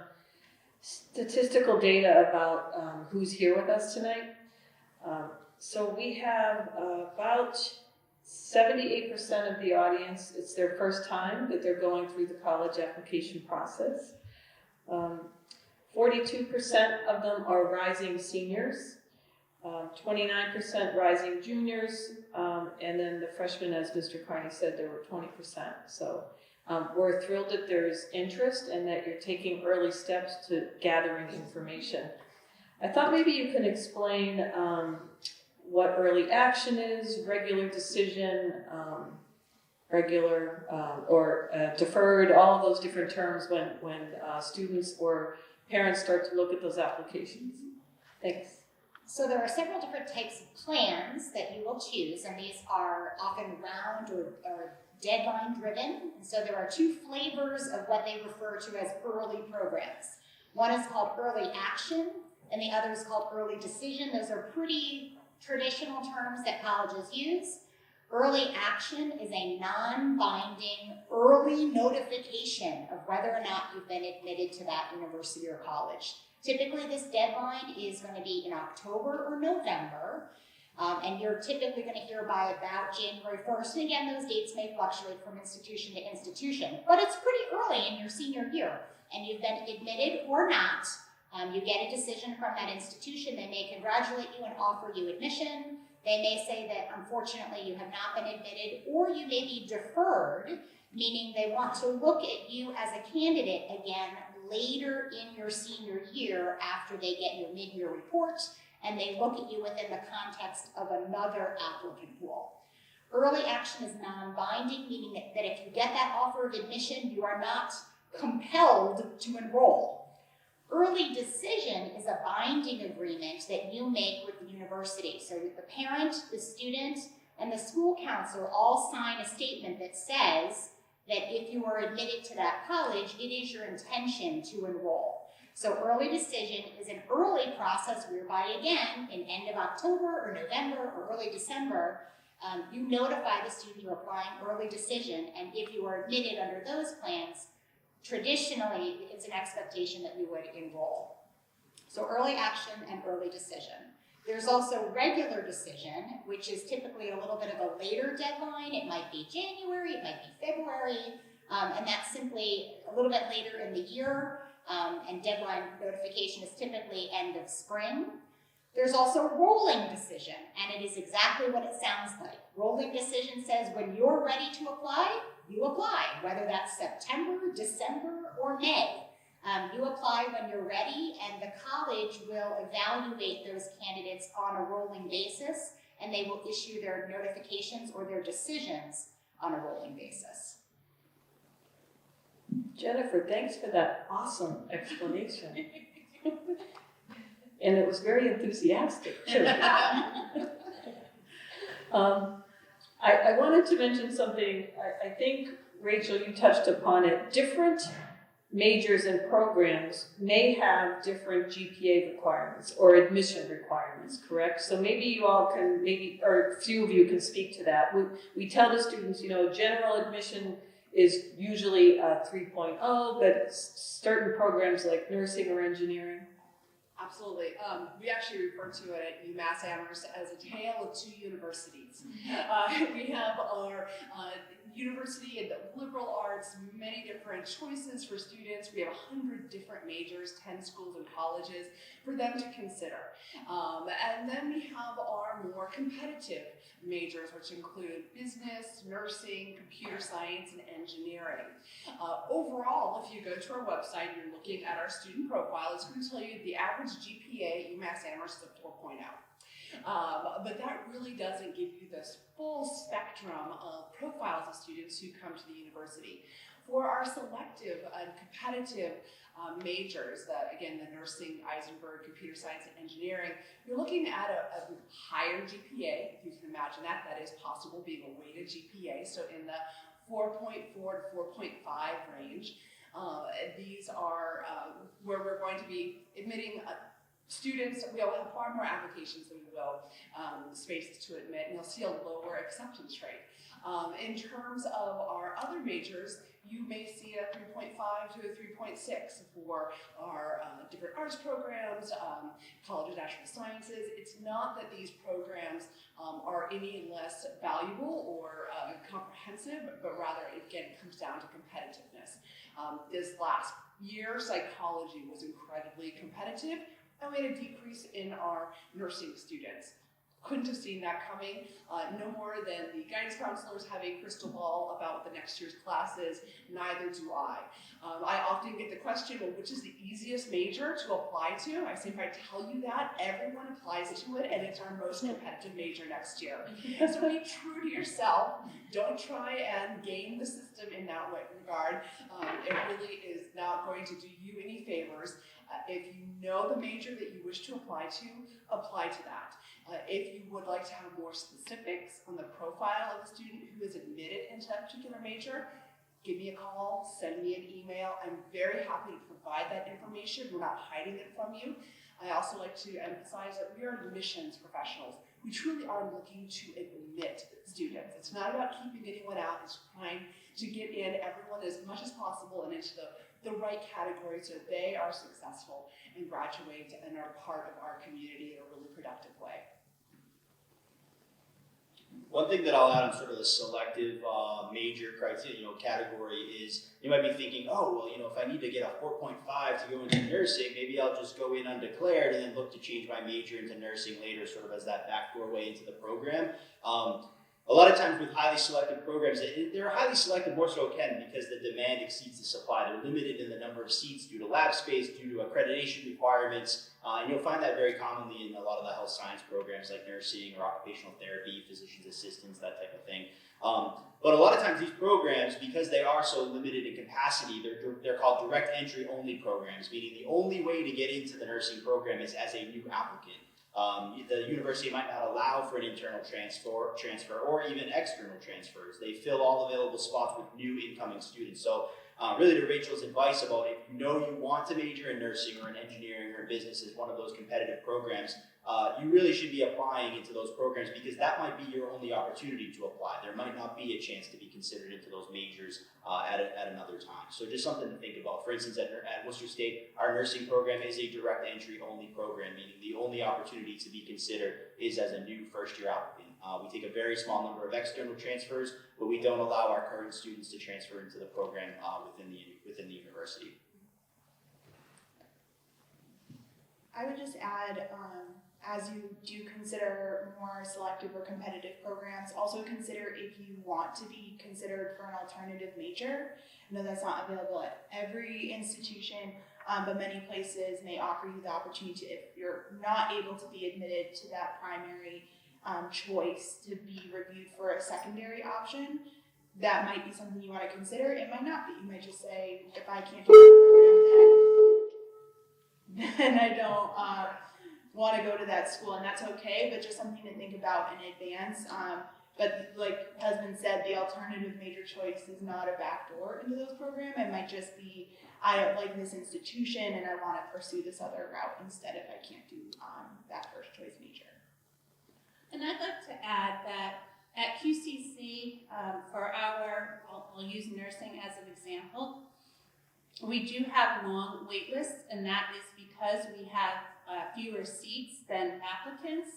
statistical data about who's here with us tonight. So we have about 78% of the audience, it's their first time that they're going through the college application process. 42% of them are rising seniors, 29% rising juniors, and then the freshmen, as Mr. Carney said, there were 20%. So we're thrilled that there's interest and that you're taking early steps to gathering information. I thought maybe you can explain what early action is, regular decision, deferred, all of those different terms when students or parents start to look at those applications. Thanks. So there are several different types of plans that you will choose, and these are often round or deadline driven. And so there are two flavors of what they refer to as early programs. One is called early action, and the other is called early decision. Those are pretty traditional terms that colleges use. Early action is a non-binding early notification of whether or not you've been admitted to that university or college. Typically, this deadline is going to be in October or November. And you're typically going to hear by about January 1st. And again, those dates may fluctuate from institution to institution, but it's pretty early in your senior year and you've been admitted or not. You get a decision from that institution. They may congratulate you and offer you admission. They may say that unfortunately you have not been admitted, or you may be deferred, meaning they want to look at you as a candidate again later in your senior year after they get your mid-year report, and they look at you within the context of another applicant pool. Early action is non-binding, meaning that if you get that offer of admission, you are not compelled to enroll. Early decision is a binding agreement that you make with the university. So the parent, the student, and the school counselor all sign a statement that says that if you are admitted to that college, it is your intention to enroll. So early decision is an early process whereby, again, in end of October or November or early December, you notify the student you're applying early decision, and if you are admitted under those plans, traditionally, it's an expectation that you would enroll. So early action and early decision. There's also regular decision, which is typically a little bit of a later deadline. It might be January, it might be February, and that's simply a little bit later in the year, and deadline notification is typically end of spring. There's also rolling decision, and it is exactly what it sounds like. Rolling decision says when you're ready to apply, you apply, whether that's September, December, or May. You apply when you're ready, and the college will evaluate those candidates on a rolling basis, and they will issue their notifications or their decisions on a rolling basis. Jennifer, thanks for that awesome explanation. And it was very enthusiastic, too. I wanted to mention something. I think, Rachel, you touched upon it. Different majors and programs may have different GPA requirements or admission requirements, correct? So maybe you all can, or a few of you can speak to that. We tell the students, general admission is usually a 3.0, but certain programs like nursing or engineering. Absolutely. We actually refer to it at UMass Amherst as a tale of two universities. We have our university in the liberal arts, many different choices for students. We have 100 different majors, 10 schools and colleges for them to consider. And then we have our more competitive majors, which include business, nursing, computer science, and engineering. Overall, if you go to our website and you're looking at our student profile, it's going to tell you the average GPA at UMass Amherst is a 4.0. But that really doesn't give you this full spectrum of profiles of students who come to the university. For our selective and competitive majors, again, the nursing, Eisenberg, computer science, and engineering, you're looking at a higher GPA, if you can imagine that. That is possible, being a weighted GPA, so in the 4.4 to 4.5 range. These are where we're going to be admitting students. We'll have far more applications than we will spaces to admit, and you'll see a lower acceptance rate. In terms of our other majors, you may see a 3.5 to a 3.6 for our different arts programs, College of Natural Sciences. It's not that these programs are any less valuable or comprehensive, but rather, again, it comes down to competitiveness. This last year, psychology was incredibly competitive, and we had a decrease in our nursing students. Couldn't have seen that coming. No more than the guidance counselors have a crystal ball about what the next year's class is, neither do I. I often get the question, well, which is the easiest major to apply to? I say, if I tell you that, everyone applies to it, and it's our most competitive major next year. So be true to yourself. Don't try and game the system in that regard. It really is not going to do you any favors. If you know the major that you wish to apply to that. If you would like to have more specifics on the profile of the student who is admitted into that particular major, give me a call, send me an email. I'm very happy to provide that information. We're not hiding it from you. I also like to emphasize that we are admissions professionals. We truly are looking to admit students. It's not about keeping anyone out. It's trying to get in everyone as much as possible and into the right category so they are successful and graduate and are part of our community in a really productive way. One thing that I'll add on sort of the selective major criteria, category is you might be thinking, oh, well, if I need to get a 4.5 to go into nursing, maybe I'll just go in undeclared and then look to change my major into nursing later, sort of as that backdoor way into the program. A lot of times with highly selective programs, they're highly selective more so again because the demand exceeds the supply. They're limited in the number of seats due to lab space, due to accreditation requirements, and you'll find that very commonly in a lot of the health science programs like nursing or occupational therapy, physician's assistants, that type of thing. But a lot of times these programs, because they are so limited in capacity, they're called direct entry only programs, meaning the only way to get into the nursing program is as a new applicant. The university might not allow for an internal transfer or even external transfers. They fill all available spots with new incoming students. So really to Rachel's advice about if you know you want to major in nursing or in engineering or in business as one of those competitive programs, you really should be applying into those programs because that might be your only opportunity to apply. There might not be a chance to be considered into those majors at another time. So just something to think about. For instance, at Worcester State, our nursing program is a direct entry only program, meaning the only opportunity to be considered is as a new first year applicant. We take a very small number of external transfers, but we don't allow our current students to transfer into the program within the university. I would just add, as you do consider more selective or competitive programs, also consider if you want to be considered for an alternative major. I know that's not available at every institution, but many places may offer you the opportunity to, if you're not able to be admitted to that primary choice, to be reviewed for a secondary option. That might be something you want to consider. It might not be. You might just say, if I can't do that program, then I don't want to go to that school, and that's okay, but just something to think about in advance. But like has been said, the alternative major choice is not a backdoor into those programs. It might just be, I don't like this institution and I want to pursue this other route instead if I can't do that first choice major. And I'd like to add that at QCC, for I'll use nursing as an example, we do have long wait lists, and that is because we have fewer seats than applicants.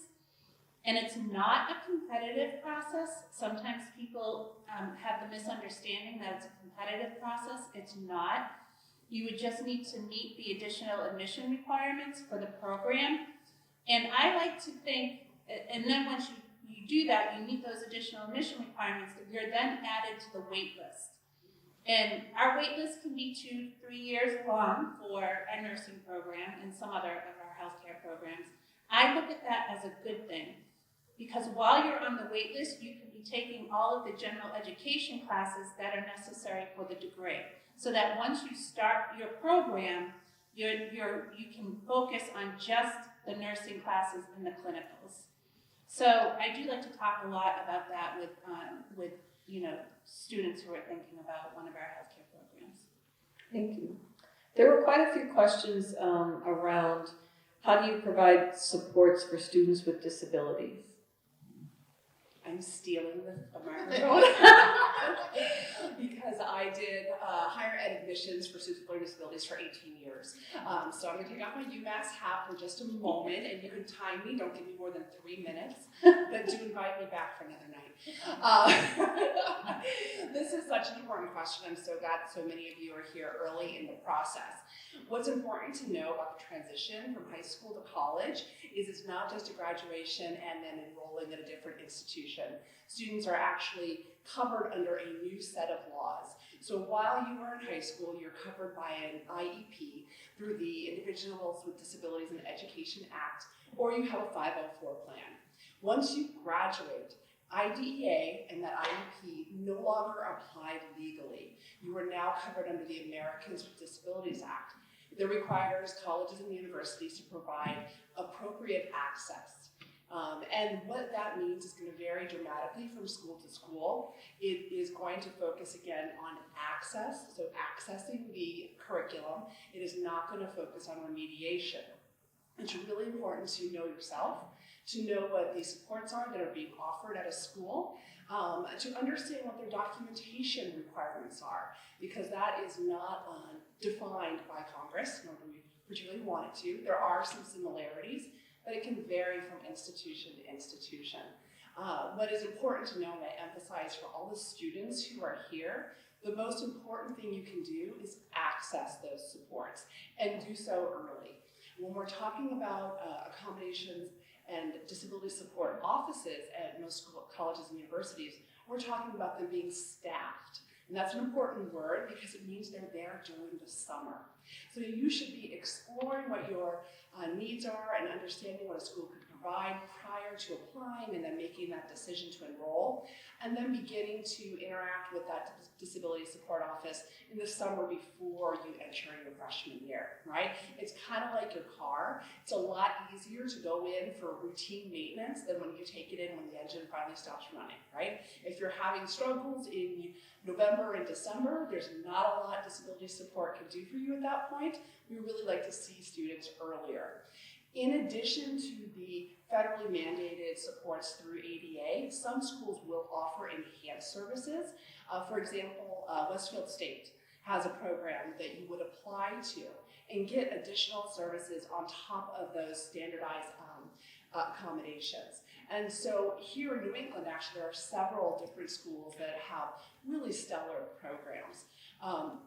And it's not a competitive process. Sometimes people have the misunderstanding that it's a competitive process. It's not. You would just need to meet the additional admission requirements for the program. And I like to think, and then once you do that, you meet those additional admission requirements, you're then added to the wait list. And our wait list can be 2-3 years long for our nursing program and some other of our healthcare programs. I look at that as a good thing because while you're on the wait list, you can be taking all of the general education classes that are necessary for the degree. So that once you start your program, you can focus on just the nursing classes and the clinicals. So I do like to talk a lot about that with students who are thinking about one of our healthcare programs. Thank you. There were quite a few questions around how do you provide supports for students with disabilities? I'm stealing the microphone because I did higher ed admissions for students with learning disabilities for 18 years. So I'm going to take off my UMass hat for just a moment, and you can time me. Don't give me more than 3 minutes, but do invite me back for another night. This is such an important question. I'm so glad so many of you are here early in the process. What's important to know about the transition from high school to college is it's not just a graduation and then enrolling at a different institution. Students are actually covered under a new set of laws. So while you are in high school, you're covered by an IEP through the Individuals with Disabilities in Education Act, or you have a 504 plan. Once you graduate, IDEA and that IEP no longer apply legally. You are now covered under the Americans with Disabilities Act. That requires colleges and universities to provide appropriate access. And what that means is going to vary dramatically from school to school. It is going to focus again on access, so accessing the curriculum. It is not going to focus on remediation. It's really important to know yourself, to know what the supports are that are being offered at a school, to understand what their documentation requirements are, because that is not defined by Congress, nor do we particularly want it to. There are some similarities, but it can vary from institution to institution. What is important to know, and I emphasize for all the students who are here, the most important thing you can do is access those supports and do so early. When we're talking about accommodations and disability support offices at most colleges and universities, we're talking about them being staffed. And that's an important word because it means they're there during the summer. So you should be exploring what your needs are and understanding what a school could provide prior to applying and then making that decision to enroll, and then beginning to interact with that disability support office in the summer before you enter your freshman year, right? It's kind of like your car. It's a lot easier to go in for routine maintenance than when you take it in when the engine finally stops running, right? If you're having struggles in November and December, there's not a lot disability support can do for you at that point. We really like to see students earlier. In addition to the federally mandated supports through ADA, some schools will offer enhanced services. For example, Westfield State has a program that you would apply to and get additional services on top of those standardized accommodations. And so here in New England, actually, there are several different schools that have really stellar programs.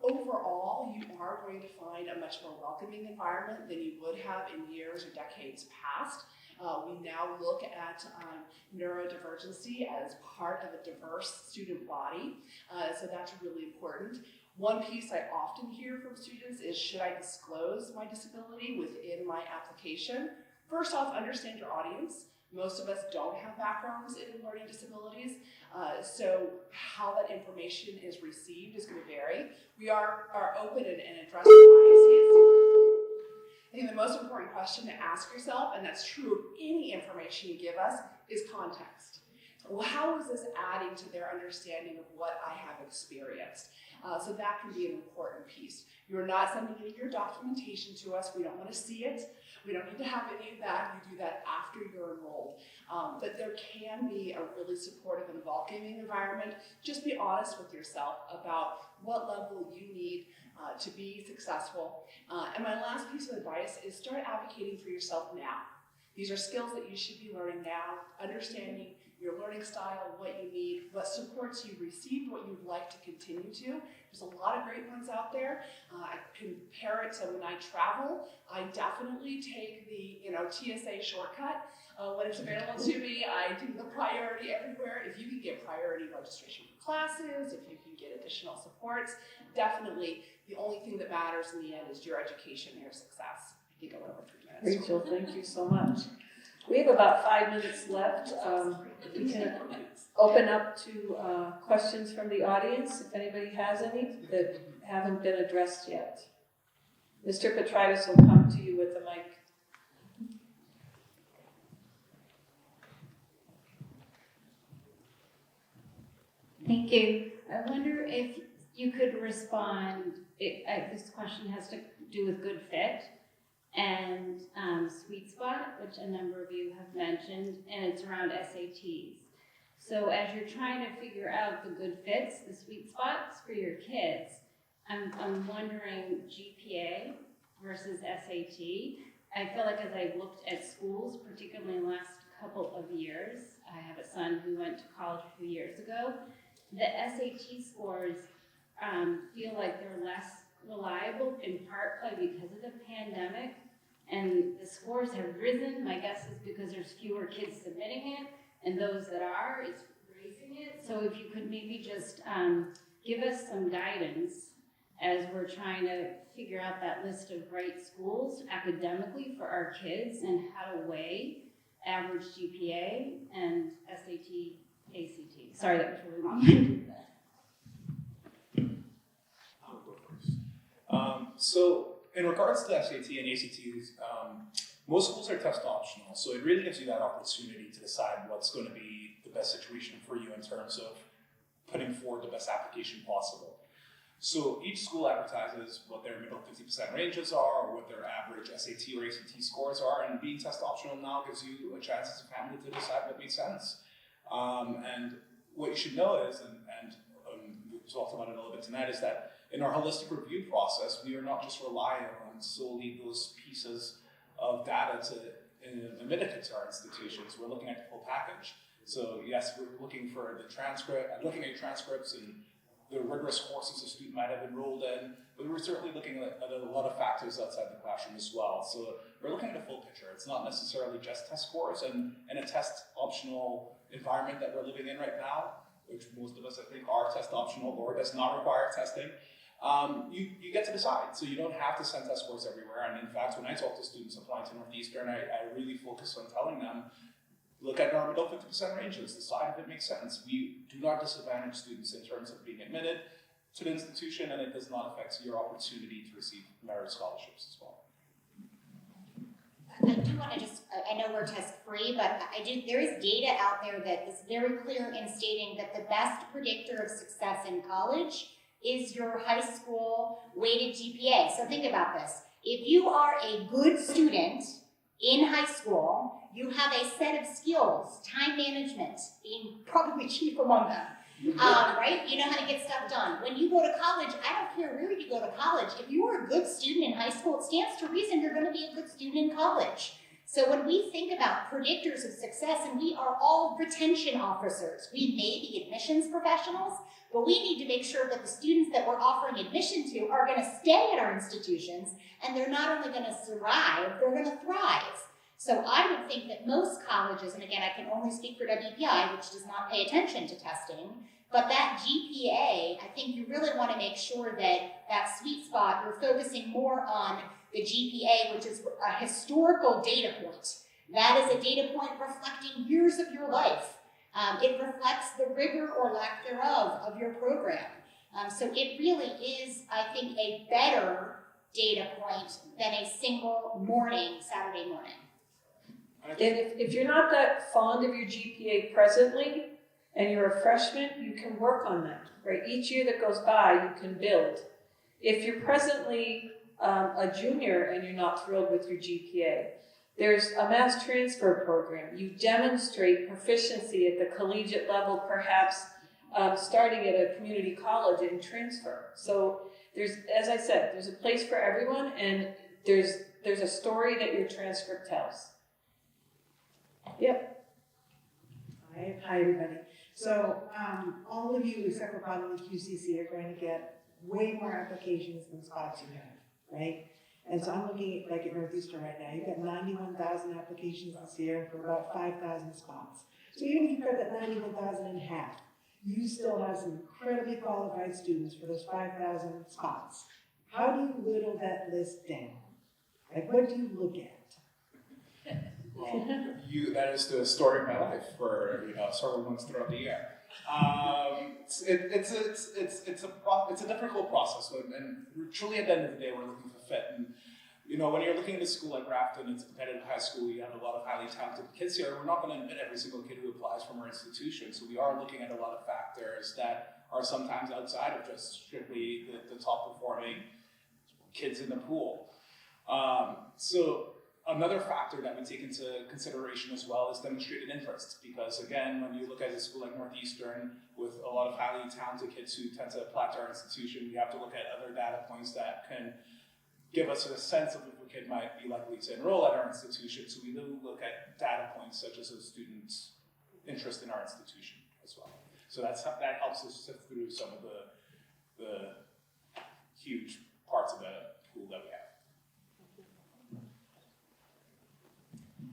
Overall, you are going to find a much more welcoming environment than you would have in years or decades past. We now look at neurodivergency as part of a diverse student body, so that's really important. One piece I often hear from students is, should I disclose my disability within my application? First off, understand your audience. Most of us don't have backgrounds in learning disabilities, so how that information is received is going to vary. We are open and address biases. I think the most important question to ask yourself, and that's true of any information you give us, is context. Well, how is this adding to their understanding of what I have experienced? So that can be an important piece. You're not sending any of your documentation to us. We don't want to see it. We don't need to have any of that. You do that after you're enrolled. But there can be a really supportive and welcoming environment. Just be honest with yourself about what level you need to be successful. And my last piece of advice is start advocating for yourself now. These are skills that you should be learning now, understanding your learning style, what you need, what supports you've received, what you'd like to continue to. There's a lot of great ones out there. I compare it to when I travel. I definitely take the TSA shortcut. When it's available to me, I do the priority everywhere. If you can get priority registration for classes, if you can get additional supports, definitely the only thing that matters in the end is your education and your success. I think I went over 3 minutes. Rachel, thank you so much. We have about 5 minutes left. We can open up to questions from the audience, if anybody has any that haven't been addressed yet. Mr. Petrides will come to you with the mic. Thank you. I wonder if you could respond, this question has to do with good fit and sweet spot, which a number of you have mentioned, and it's around SATs. So as you're trying to figure out the good fits, the sweet spots for your kids, I'm wondering GPA versus SAT. I feel like as I looked at schools, particularly in the last couple of years, I have a son who went to college a few years ago, the SAT scores feel like they're less reliable, in part because of the pandemic, and the scores have risen. My guess is because there's fewer kids submitting it, and those that are, it's raising it. So if you could maybe just give us some guidance as we're trying to figure out that list of right schools academically for our kids and how to weigh average GPA and SAT, ACT. Sorry, that was really long. I'll go first. So in regards to SAT and ACTs, most schools are test optional, so it really gives you that opportunity to decide what's going to be the best situation for you in terms of putting forward the best application possible. So each school advertises what their middle 50% ranges are, or what their average SAT or ACT scores are, and being test optional now gives you a chance as a family to decide what makes sense. And what you should know is, and we talked about it a little bit tonight, is that in our holistic review process, we are not just relying on solely those pieces of data to admit a kid to our institutions. We're looking at the full package. So yes, we're looking for the transcript, looking at transcripts and the rigorous courses a student might have enrolled in, but we're certainly looking at a lot of factors outside the classroom as well. So we're looking at a full picture. It's not necessarily just test scores, and in a test optional environment that we're living in right now, which most of us I think are test optional or does not require testing, you get to decide. So you don't have to send test scores everywhere. And in fact, when I talk to students applying to Northeastern, I really focus on telling them, look at our middle 50% ranges, decide if it makes sense. We do not disadvantage students in terms of being admitted to the institution, and it does not affect your opportunity to receive merit scholarships as well. I do want to I know we're test free, but there is data out there that is very clear in stating that the best predictor of success in college is your high school weighted GPA. So think about this. If you are a good student in high school, you have a set of skills, time management being probably chief among them, right? You know how to get stuff done. When you go to college, I don't care where you go to college. If you are a good student in high school, it stands to reason you're going to be a good student in college. So when we think about predictors of success, and we are all retention officers, we may be admissions professionals, but we need to make sure that the students that we're offering admission to are going to stay at our institutions, and they're not only going to survive, they're going to thrive. So I would think that most colleges, and again, I can only speak for WPI, which does not pay attention to testing, but that GPA, I think you really want to make sure that that sweet spot, you're focusing more on the GPA, which is a historical data point. That is a data point reflecting years of your life. It reflects the rigor or lack thereof of your program. So it really is, I think, a better data point than a single morning, Saturday morning. And if you're not that fond of your GPA presently, and you're a freshman, you can work on that, right? Each year that goes by, you can build. If you're presently a junior and you're not thrilled with your GPA, there's a mass transfer program. You demonstrate proficiency at the collegiate level, perhaps starting at a community college and transfer. So there's, as I said, there's a place for everyone, and there's a story that your transcript tells. Yep. Hi, everybody. So all of you, except for probably QCC, are going to get way more applications than spots you have, right? And so I'm looking at, like at Northeastern right now, you've got 91,000 applications this year for about 5,000 spots. So even if you cut that 91,000 in half, you still have some incredibly qualified students for those 5,000 spots. How do you whittle that list down? Like, what do you look at? Well, that is the story of my life for several months throughout the year. It's a difficult process, and truly at the end of the day, we're looking for fit. And when you're looking at a school like Grafton, it's a competitive high school. You have a lot of highly talented kids here. We're not going to admit every single kid who applies from our institution, so we are looking at a lot of factors that are sometimes outside of just strictly the top performing kids in the pool. So another factor that we take into consideration as well is demonstrated interest, because again, when you look at a school like Northeastern with a lot of highly talented kids who tend to apply to our institution, we have to look at other data points that can give us a sense of if a kid might be likely to enroll at our institution. So we do look at data points such as a student's interest in our institution as well. So that helps us sift through some of the huge parts of the pool that we have.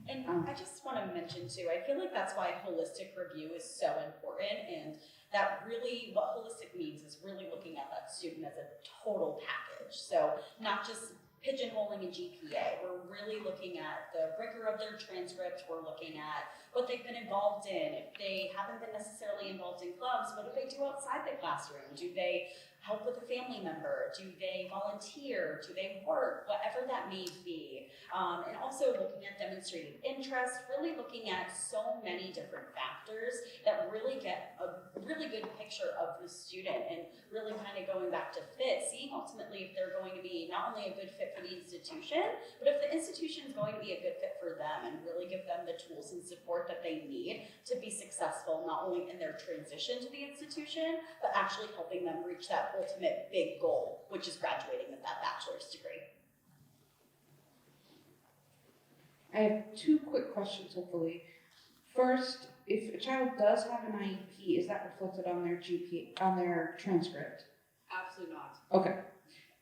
And I just want to mention too, I feel like that's why holistic review is so important, and that really, what holistic means is really looking at that student as a total package. So not just pigeonholing a GPA, we're really looking at the rigor of their transcript, we're looking at what they've been involved in. If they haven't been necessarily involved in clubs, what do they do outside the classroom? Do they help with a family member? Do they volunteer? Do they work? Whatever that may be. And also looking at demonstrated interest, really looking at so many different factors that really get a really good picture of the student, and really kind of going back to fit, seeing ultimately if they're going to be not only a good fit for the institution, but if the institution is going to be a good fit for them, and really give them the tools and support that they need to be successful, not only in their transition to the institution, but actually helping them reach that ultimate big goal, which is graduating with that bachelor's degree. I have two quick questions, hopefully. First if a child does have an IEP, is that reflected on their on their transcript? Absolutely not. Okay.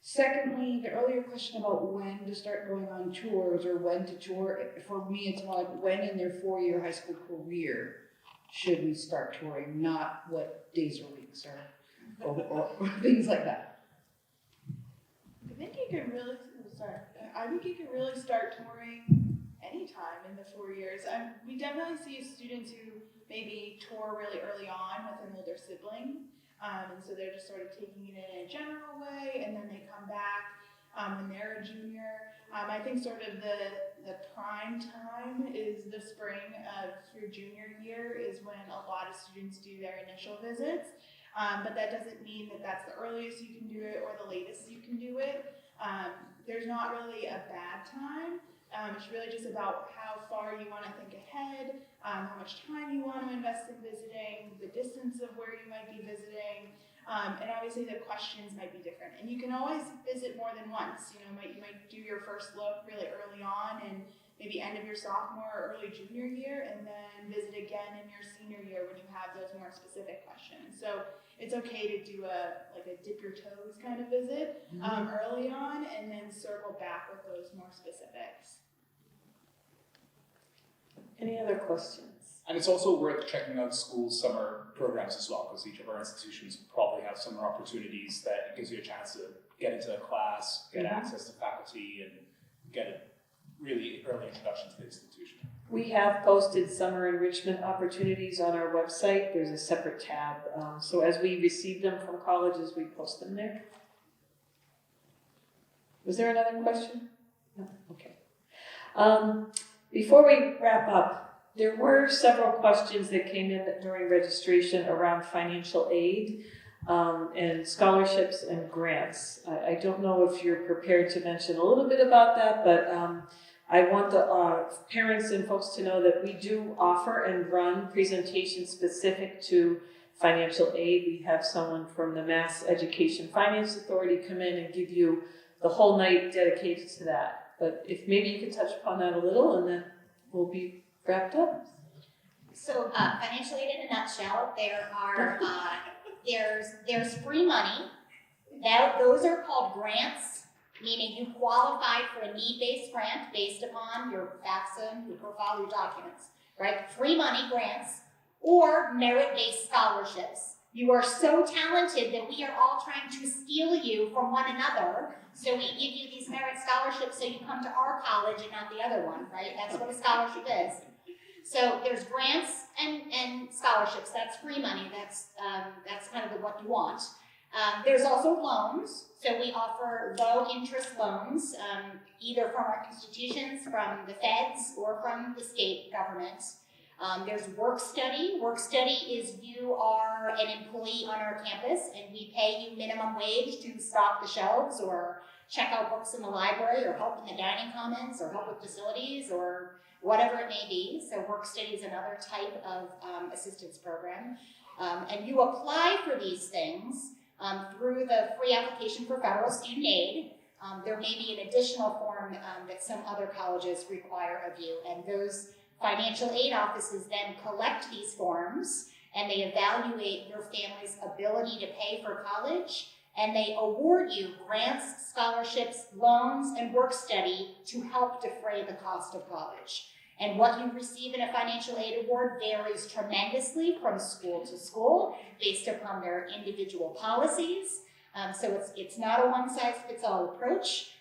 Secondly, the earlier question about when to start going on tours or when to tour, for me, it's more like when in their 4-year high school career should we start touring, not what days or weeks or things like that. I think you can really, I think you can really start touring anytime in the 4 years. We definitely see students who maybe tour really early on with an older sibling. And so they're just sort of taking it in a general way, and then they come back when they're a junior. I think sort of the prime time is the spring of your junior year is when a lot of students do their initial visits. But that doesn't mean that that's the earliest you can do it or the latest you can do it. There's not really a bad time. It's really just about how far you want to think ahead, how much time you want to invest in visiting, the distance of where you might be visiting, and obviously the questions might be different. And you can always visit more than once. You might do your first look really early on and maybe end of your sophomore or early junior year, and then visit again in your senior year when you have those more specific questions. So it's okay to do a dip your toes kind of visit early on, and then circle back with those more specifics. Any other questions? And it's also worth checking out school summer programs as well, because each of our institutions probably have summer opportunities that gives you a chance to get into a class, get access to faculty, and get a really early introduction to the institution. We have posted summer enrichment opportunities on our website. There's a separate tab. So as we receive them from colleges, we post them there. Was there another question? No? Okay. Before we wrap up, there were several questions that came in during registration around financial aid and scholarships and grants. I don't know if you're prepared to mention a little bit about that, but I want the parents and folks to know that we do offer and run presentations specific to financial aid. We have someone from the Mass Education Finance Authority come in and give you the whole night dedicated to that. But if maybe you could touch upon that a little, and then we'll be wrapped up. So financial aid in a nutshell, there are there's free money. Those are called grants, meaning you qualify for a need-based grant based upon your FAFSA, your profile, your documents, right? Free money grants or merit-based scholarships. You are so talented that we are all trying to steal you from one another. So we give you these merit scholarships so you come to our college and not the other one, right? That's what a scholarship is. So there's grants and scholarships. That's free money. That's kind of what you want. There's also loans. So we offer low interest loans, either from our institutions, from the feds, or from the state government. There's work study. Work study is you are an employee on our campus and we pay you minimum wage to stock the shelves or check out books in the library or help in the dining commons or help with facilities or whatever it may be. So work study is another type of assistance program. And you apply for these things through the free application for federal student aid. There may be an additional form that some other colleges require of you, and those financial aid offices then collect these forms and they evaluate your family's ability to pay for college, and they award you grants, scholarships, loans, and work study to help defray the cost of college. And what you receive in a financial aid award varies tremendously from school to school based upon their individual policies. So it's not a one-size-fits-all approach.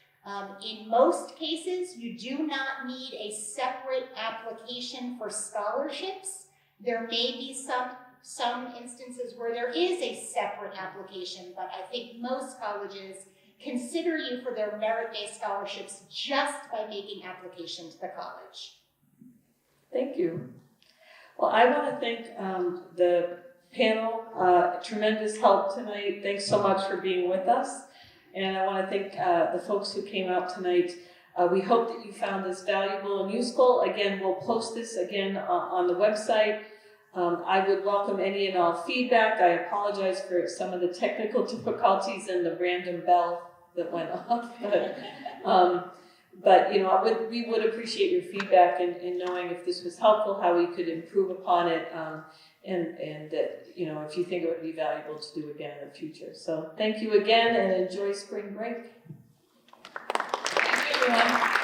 In most cases, you do not need a separate application for scholarships. There may be some instances where there is a separate application, but I think most colleges consider you for their merit-based scholarships just by making application to the college. Thank you. Well, I want to thank the panel. Tremendous help tonight. Thanks so much for being with us. And I want to thank the folks who came out tonight. We hope that you found this valuable and useful. Again, we'll post this again on the website. I would welcome any and all feedback. I apologize for some of the technical difficulties and the random bell that went off. But But, you know, we would appreciate your feedback in knowing if this was helpful, how we could improve upon it, and that, you know, if you think it would be valuable to do again in the future. So thank you again and enjoy spring break. Thank you, everyone.